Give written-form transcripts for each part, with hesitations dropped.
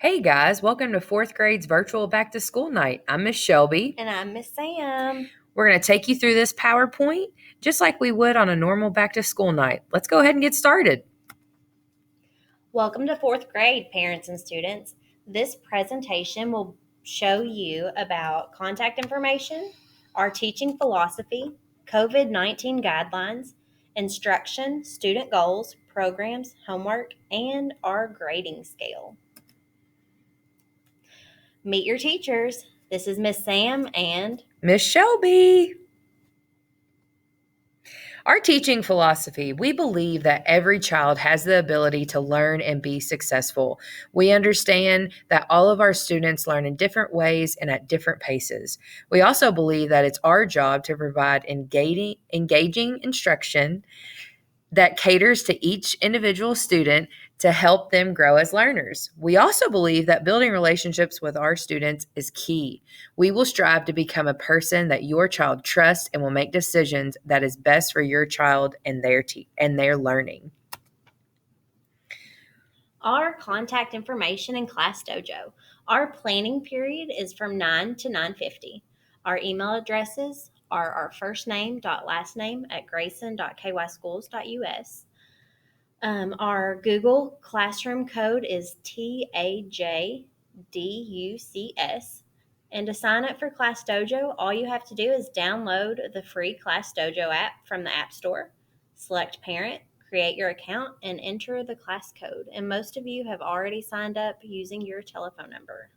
Hey guys, welcome to 4th grade's virtual back to school night. I'm Miss Shelby. And I'm Miss Sam. We're going to take you through this PowerPoint just like we would on a normal back to school night. Let's go ahead and get started. Welcome to 4th grade, parents and students. This presentation will show you about contact information, our teaching philosophy, COVID-19 guidelines, instruction, student goals, programs, homework, and our grading scale. Meet your teachers. This is Miss Sam and Miss Shelby. Our teaching philosophy, we believe that every child has the ability to learn and be successful. We understand that all of our students learn in different ways and at different paces. We also believe that it's our job to provide engaging instruction that caters to each individual student to help them grow as learners. We also believe that building relationships with our students is key. We will strive to become a person that your child trusts and will make decisions that is best for your child and their learning. our contact information in Class Dojo. Our planning period is from 9 to 9:50. Our email addresses are our first name dot last name at grayson.kyschools.us. Our Google Classroom code is TAJDUCS. And to sign up for Class Dojo, all you have to do is download the free Class Dojo app from the App Store, select Parent, create your account, and enter the class code. And most of you have already signed up using your telephone number.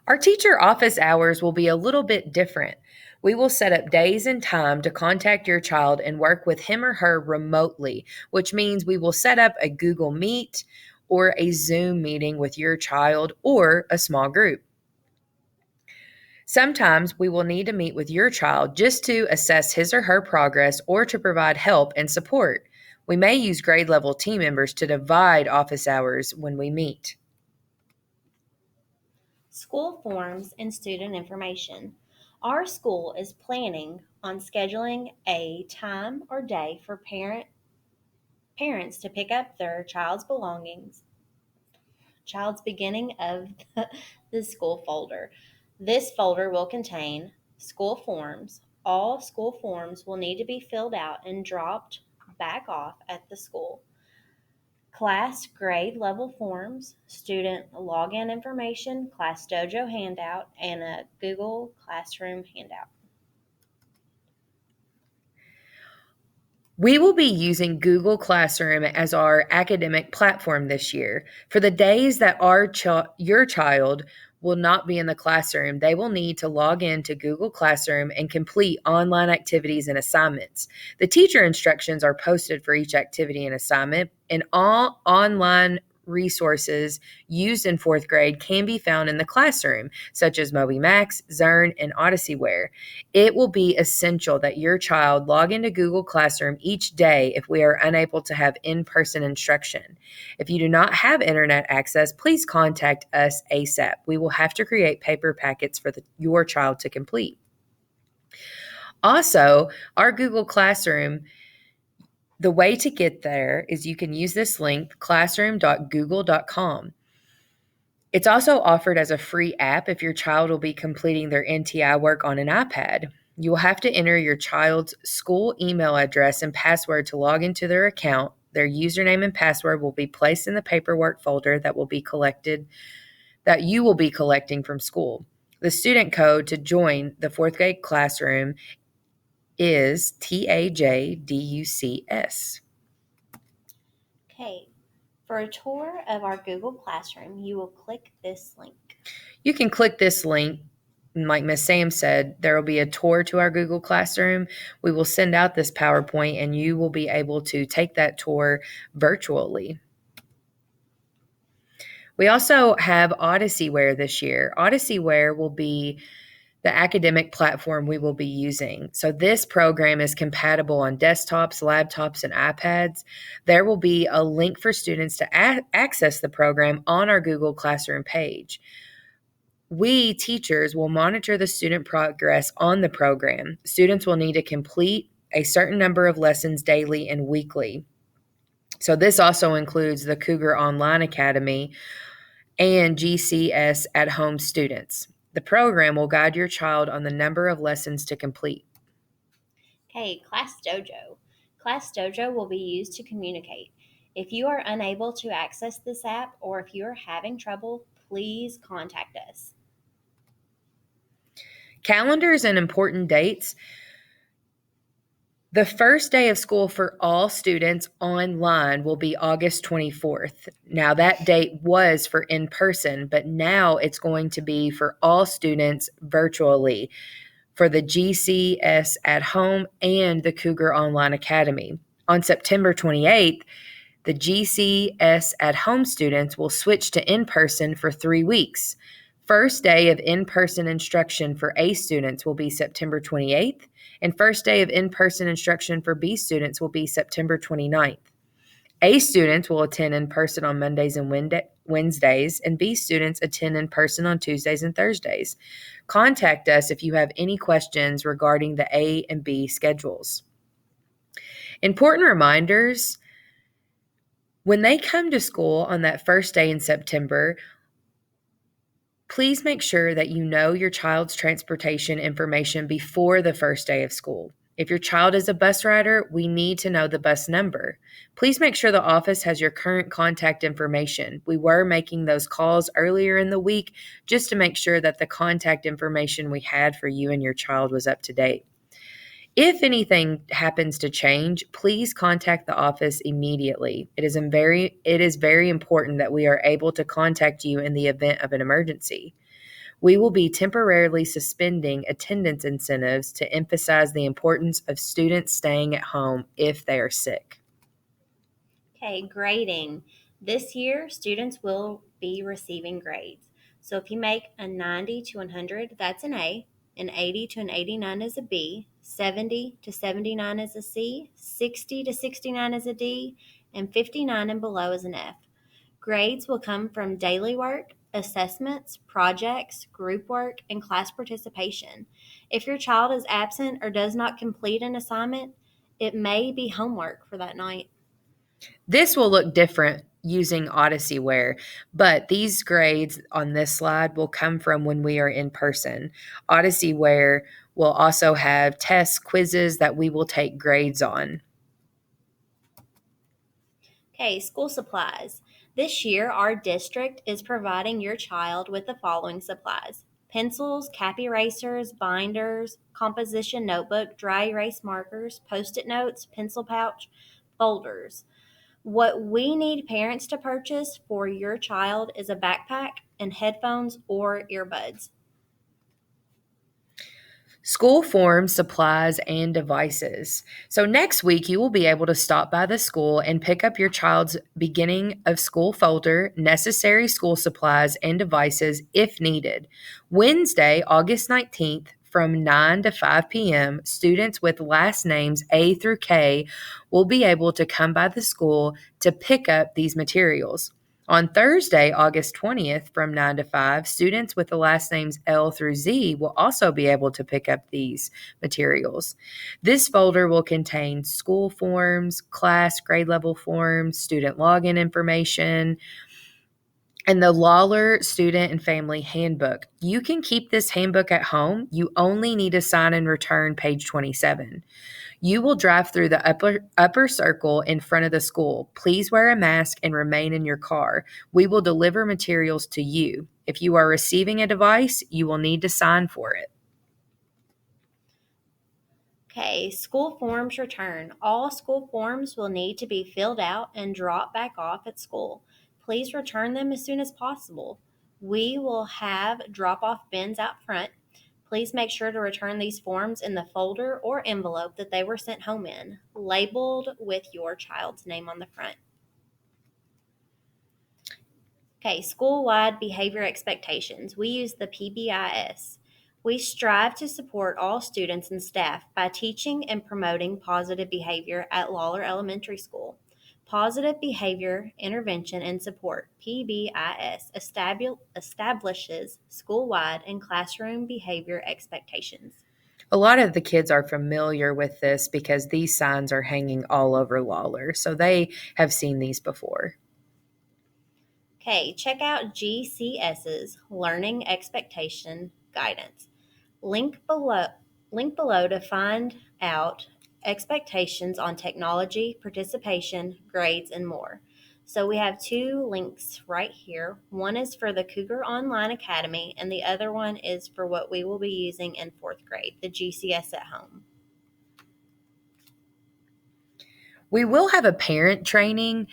Our teacher office hours will be a little bit different. We will set up days and time to contact your child and work with him or her remotely, which means we will set up a Google Meet or a Zoom meeting with your child or a small group. Sometimes we will need to meet with your child just to assess his or her progress or to provide help and support. We may use grade level team members to divide office hours when we meet. School forms and student information. Our school is planning on scheduling a time or day for parents to pick up their child's beginning of the school folder. This folder will contain school forms. All school forms will need to be filled out and dropped back off at the school. Class grade level forms, student login information, Class Dojo handout, and a Google Classroom handout. We will be using Google Classroom as our academic platform this year. For the days that your child will not be in the classroom, they will need to log in to Google Classroom and complete online activities and assignments. The teacher instructions are posted for each activity and assignment, and all online resources used in 4th grade can be found in the classroom, such as MobyMax, Zern, and ODYSSEYWARE. It will be essential that your child log into Google Classroom each day if we are unable to have in-person instruction. If you do not have internet access, please contact us ASAP. We will have to create paper packets for your child to complete. Also, our Google Classroom, the way to get there is you can use this link, classroom.google.com. It's also offered as a free app if your child will be completing their NTI work on an iPad. You will have to enter your child's school email address and password to log into their account. Their username and password will be placed in the paperwork folder that you will be collecting from school. The student code to join the 4th grade classroom is TAJDUCS. Okay, for a tour of our Google Classroom, you will click this link. You can click this link. Like Miss Sam said, there will be a tour to our Google Classroom. We will send out this PowerPoint and you will be able to take that tour virtually. We also have ODYSSEYWARE this year. ODYSSEYWARE will be the academic platform we will be using. So this program is compatible on desktops, laptops, and iPads. There will be a link for students to access the program on our Google Classroom page. We, teachers, will monitor the student progress on the program. Students will need to complete a certain number of lessons daily and weekly. So this also includes the Cougar Online Academy and GCS at home students. The program will guide your child on the number of lessons to complete. Okay, Class Dojo. Class Dojo will be used to communicate. If you are unable to access this app or if you are having trouble, please contact us. Calendars and important dates. The first day of school for all students online will be August 24th. Now, that date was for in person, but now it's going to be for all students virtually for the GCS at home and the Cougar Online Academy. On September 28th, the GCS at home students will switch to in person for 3 weeks. First day of in person instruction for A students will be September 28th, and first day of in person instruction for B students will be September 29th. A students will attend in person on Mondays and Wednesdays, and B students attend in person on Tuesdays and Thursdays. Contact us if you have any questions regarding the A and B schedules. Important reminders. When they come to school on that first day in September, please make sure that you know your child's transportation information before the first day of school. If your child is a bus rider, we need to know the bus number. Please make sure the office has your current contact information. We were making those calls earlier in the week just to make sure that the contact information we had for you and your child was up to date. If anything happens to change, please contact the office immediately. It is very important that we are able to contact you in the event of an emergency. We will be temporarily suspending attendance incentives to emphasize the importance of students staying at home if they are sick. Okay, grading. This year, students will be receiving grades. So if you make a 90 to 100, that's an A. An 80 to an 89 is a B. 70 to 79 is a C. 60 to 69 is a D. And 59 and below is an F. Grades will come from daily work, assessments, projects, group work, and class participation. If your child is absent or does not complete an assignment, it may be homework for that night. This will look different using ODYSSEYWARE, but these grades on this slide will come from when we are in person. ODYSSEYWARE will also have tests, quizzes that we will take grades on. Okay, school supplies. This year, our district is providing your child with the following supplies: pencils, cap erasers, binders, composition notebook, dry erase markers, post it notes, pencil pouch, folders. What we need parents to purchase for your child is a backpack and headphones or earbuds. School forms, supplies, and devices. So next week, you will be able to stop by the school and pick up your child's beginning of school folder, necessary school supplies, and devices if needed. Wednesday, August 19th, from 9 to 5 p.m., students with last names A through K will be able to come by the school to pick up these materials. On Thursday, August 20th, from 9 to 5, students with the last names L through Z will also be able to pick up these materials. This folder will contain school forms, class grade level forms, student login information, and the Lawler Student and Family Handbook. You can keep this handbook at home. You only need to sign and return page 27. You will drive through the upper circle in front of the school. Please wear a mask and remain in your car. We will deliver materials to you. If you are receiving a device, you will need to sign for it. Okay, school forms return. All school forms will need to be filled out and dropped back off at school. Please return them as soon as possible. We will have drop off bins out front. Please make sure to return these forms in the folder or envelope that they were sent home in, labeled with your child's name on the front. Okay, school-wide behavior expectations. We use the PBIS. We strive to support all students and staff by teaching and promoting positive behavior at Lawler Elementary School. Positive Behavior Intervention and Support, PBIS, establishes school-wide and classroom behavior expectations. A lot of the kids are familiar with this because these signs are hanging all over Lawler, so they have seen these before. Okay, check out GCS's Learning Expectation Guidance. Link below to find out expectations on technology, participation, grades, and more. So we have two links right here. One is for the Cougar Online Academy, and the other one is for what we will be using in fourth grade, the GCS at home. We will have a parent training.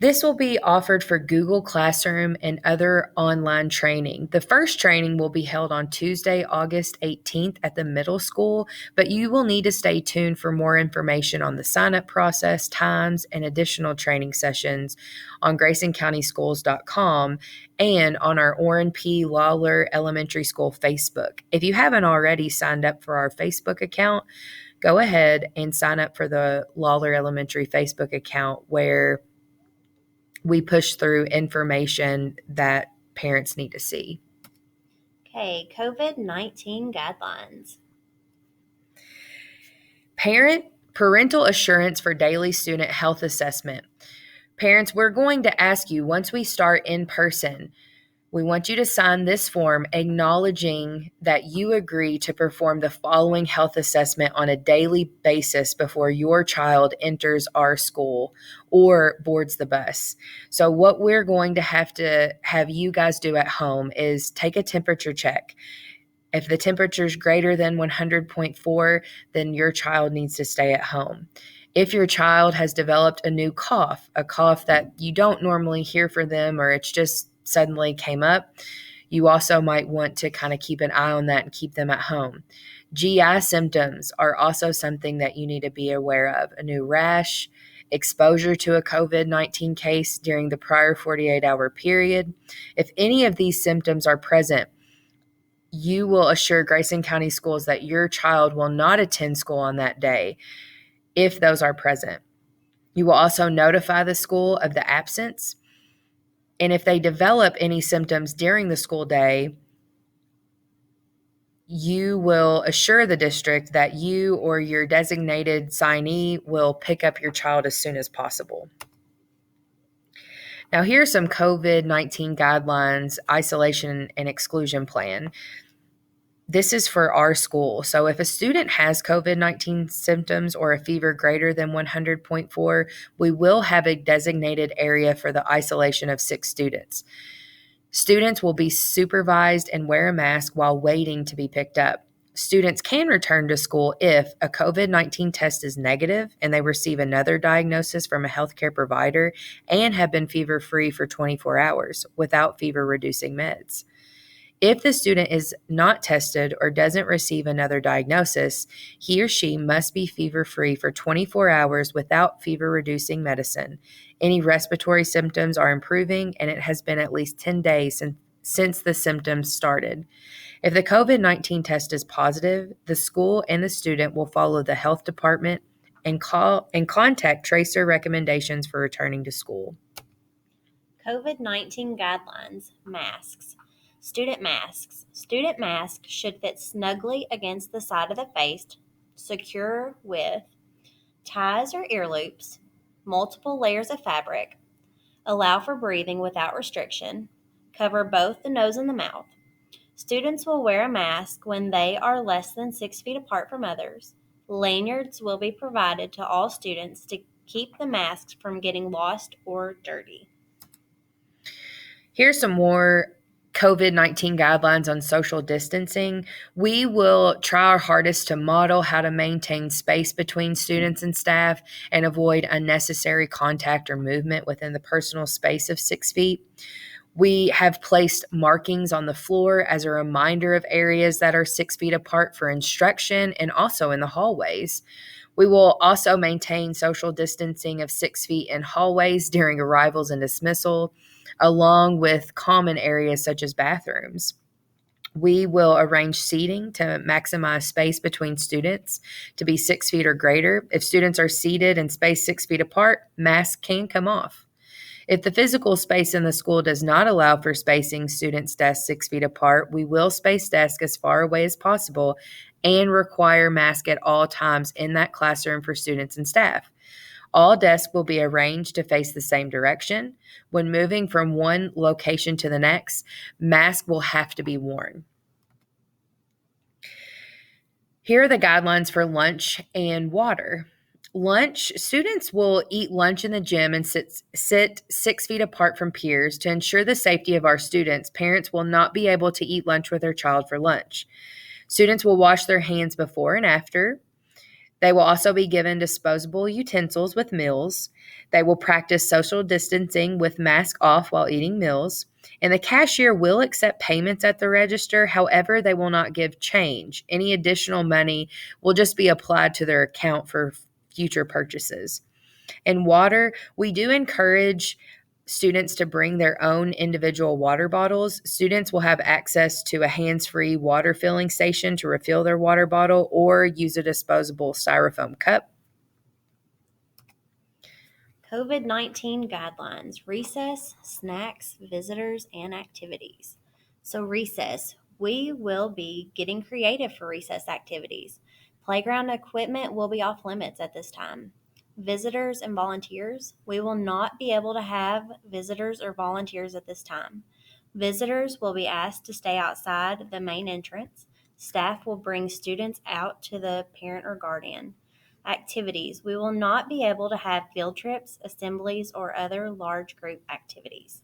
This will be offered for Google Classroom and other online training. The first training will be held on Tuesday, August 18th at the middle school, but you will need to stay tuned for more information on the sign-up process, times, and additional training sessions on GraysonCountySchools.com and on our Orrin P. Lawler Elementary School Facebook. If you haven't already signed up for our Facebook account, go ahead and sign up for the Lawler Elementary Facebook account, where we push through information that parents need to see. Okay, COVID-19 guidelines. Parental assurance for daily student health assessment. Parents, we're going to ask you, once we start in person, we want you to sign this form acknowledging that you agree to perform the following health assessment on a daily basis before your child enters our school or boards the bus. So what we're going to have you guys do at home is take a temperature check. If the temperature is greater than 100.4, then your child needs to stay at home. If your child has developed a new cough, a cough that you don't normally hear for them, or it's just suddenly came up, you also might want to kind of keep an eye on that and keep them at home. GI symptoms are also something that you need to be aware of. A new rash, exposure to a COVID-19 case during the prior 48-hour period. If any of these symptoms are present, you will assure Grayson County Schools that your child will not attend school on that day if those are present. You will also notify the school of the absence. And if they develop any symptoms during the school day, you will assure the district that you or your designated signee will pick up your child as soon as possible. Now, here's some COVID-19 guidelines, isolation and exclusion plan. This is for our school. So if a student has COVID-19 symptoms or a fever greater than 100.4, we will have a designated area for the isolation of 6 students. Students will be supervised and wear a mask while waiting to be picked up. Students can return to school if a COVID-19 test is negative and they receive another diagnosis from a healthcare provider and have been fever-free for 24 hours without fever-reducing meds. If the student is not tested or doesn't receive another diagnosis, he or she must be fever-free for 24 hours without fever-reducing medicine. Any respiratory symptoms are improving, and it has been at least 10 days since the symptoms started. If the COVID-19 test is positive, the school and the student will follow the health department and contact tracer recommendations for returning to school. COVID-19 guidelines. Masks. Student masks. Student masks should fit snugly against the side of the face, secure with ties or ear loops, multiple layers of fabric, allow for breathing without restriction, cover both the nose and the mouth. Students will wear a mask when they are less than 6 feet apart from others. Lanyards will be provided to all students to keep the masks from getting lost or dirty. Here's some more COVID-19 guidelines on social distancing. We will try our hardest to model how to maintain space between students and staff and avoid unnecessary contact or movement within the personal space of 6 feet. We have placed markings on the floor as a reminder of areas that are 6 feet apart for instruction and also in the hallways. We will also maintain social distancing of 6 feet in hallways during arrivals and dismissal, along with common areas such as bathrooms. We will arrange seating to maximize space between students to be 6 feet or greater. If students are seated and spaced 6 feet apart, masks can come off. If the physical space in the school does not allow for spacing students' desks 6 feet apart, we will space desks as far away as possible and require masks at all times in that classroom for students and staff. All desks will be arranged to face the same direction. When moving from one location to the next, masks will have to be worn. Here are the guidelines for lunch and water. Lunch, students will eat lunch in the gym and sit 6 feet apart from peers. To ensure the safety of our students, parents will not be able to eat lunch with their child for lunch. Students will wash their hands before and after. They will also be given disposable utensils with meals. They will practice social distancing with mask off while eating meals. And the cashier will accept payments at the register. However, they will not give change. Any additional money will just be applied to their account for future purchases. And water, we do encourage students to bring their own individual water bottles. Students will have access to a hands-free water filling station to refill their water bottle or use a disposable styrofoam cup. COVID-19 guidelines, recess, snacks, visitors, and activities. So recess, we will be getting creative for recess activities. Playground equipment will be off limits at this time. Visitors and volunteers, we will not be able to have visitors or volunteers at this time. Visitors will be asked to stay outside the main entrance. Staff will bring students out to the parent or guardian. Activities, we will not be able to have field trips, assemblies, or other large group activities.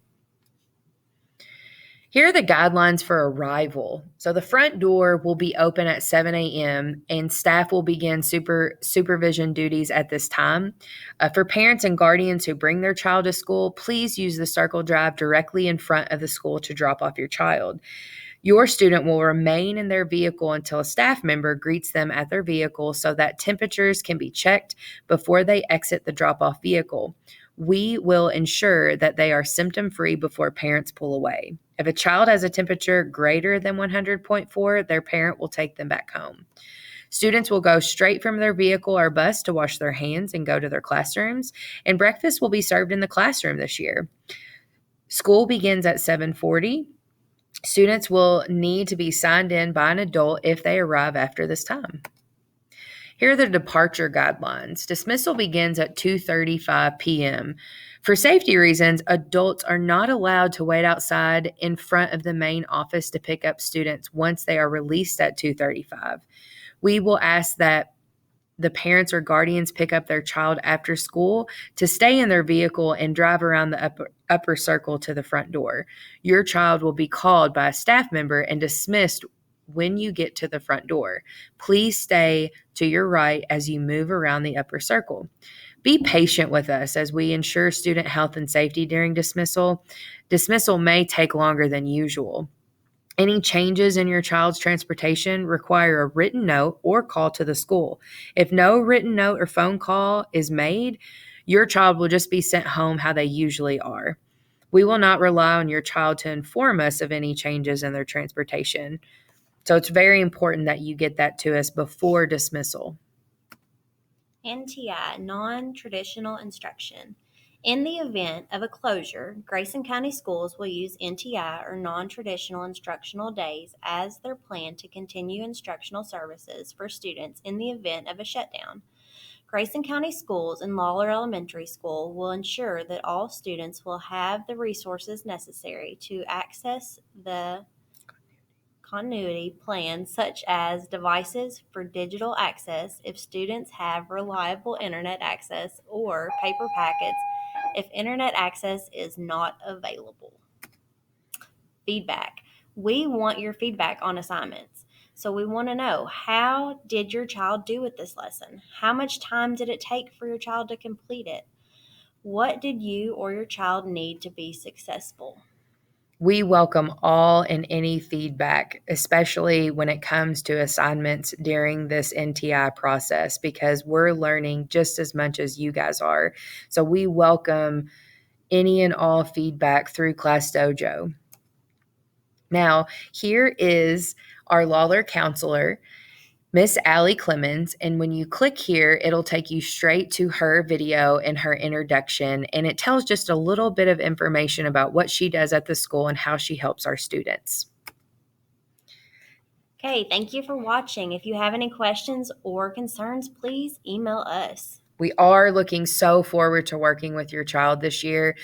Here are the guidelines for arrival. So the front door will be open at 7 a.m. and staff will begin supervision duties at this time. For parents and guardians who bring their child to school, please use the circle drive directly in front of the school to drop off your child. Your student will remain in their vehicle until a staff member greets them at their vehicle so that temperatures can be checked before they exit the drop-off vehicle. We will ensure that they are symptom-free before parents pull away. If a child has a temperature greater than 100.4, their parent will take them back home. Students will go straight from their vehicle or bus to wash their hands and go to their classrooms, and breakfast will be served in the classroom this year. School begins at 7:40. Students will need to be signed in by an adult if they arrive after this time. Here are the departure guidelines. Dismissal begins at 2:35 p.m. For safety reasons, adults are not allowed to wait outside in front of the main office to pick up students once they are released at 2:35. We will ask that the parents or guardians pick up their child after school to stay in their vehicle and drive around the upper circle to the front door. Your child will be called by a staff member and dismissed when you get to the front door. Please stay to your right as you move around the upper circle. Be patient with us as we ensure student health and safety during dismissal. Dismissal may take longer than usual. Any changes in your child's transportation require a written note or call to the school. If no written note or phone call is made, your child will just be sent home how they usually are. We will not rely on your child to inform us of any changes in their transportation. So it's very important that you get that to us before dismissal. NTI, non-traditional instruction. In the event of a closure, Grayson County Schools will use NTI or non-traditional instructional days as their plan to continue instructional services for students in the event of a shutdown. Grayson County Schools and Lawler Elementary School will ensure that all students will have the resources necessary to access the continuity plans such as devices for digital access if students have reliable internet access or paper packets if internet access is not available. Feedback. We want your feedback on assignments. So we want to know, how did your child do with this lesson? How much time did it take for your child to complete it? What did you or your child need to be successful? We welcome all and any feedback, especially when it comes to assignments during this NTI process, because we're learning just as much as you guys are. So we welcome any and all feedback through Class Dojo. Now, here is our Lawler counselor, Miss Allie Clemens, and when you click here, it'll take you straight to her video and her introduction, and it tells just a little bit of information about what she does at the school and how she helps our students. Okay, thank you for watching. If you have any questions or concerns, please email us. We are looking so forward to working with your child this year.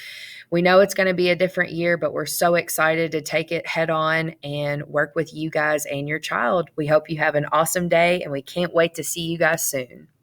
We know it's going to be a different year, but we're so excited to take it head on and work with you guys and your child. We hope you have an awesome day, and we can't wait to see you guys soon.